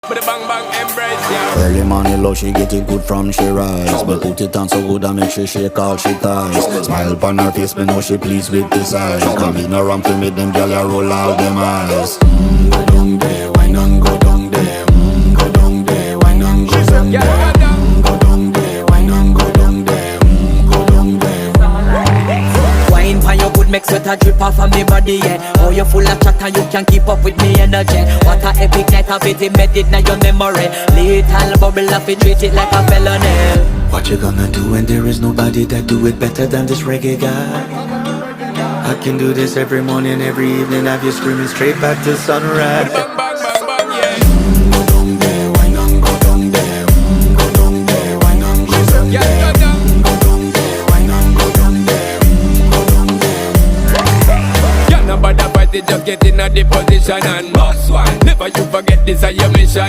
With a bang bang embrace, yeah. Early morning love, she get it good from she rise. But put it on so good and make she shake all she ties. Smile upon her face, me know she pleased with this eyes. Come in around to me, them gyal a roll out them eyes. Go down there, why not go down there? Go down there, why not go down there? Go down there, why not go down there? Go down there. Wine pan your good, make sweat a drip off of me body, yeah. Oh, you full of chatter, you can't keep up with me energy. What a epic night of it, embedded now your memory. Little bubble of it, treat it like a felony. What you gonna do when there is nobody that do it better than this reggae guy? I can do this every morning, every evening, have you screaming straight back to sunrise. Bang bang bang bang, yeah. Go down there, why not go down there? Go down there, why not go down Yeah, there? go down. Go down there, why not go down there? Go down there. Yeah, nobody fight it, just get in a the position and boss one. Never you forget this is your mission.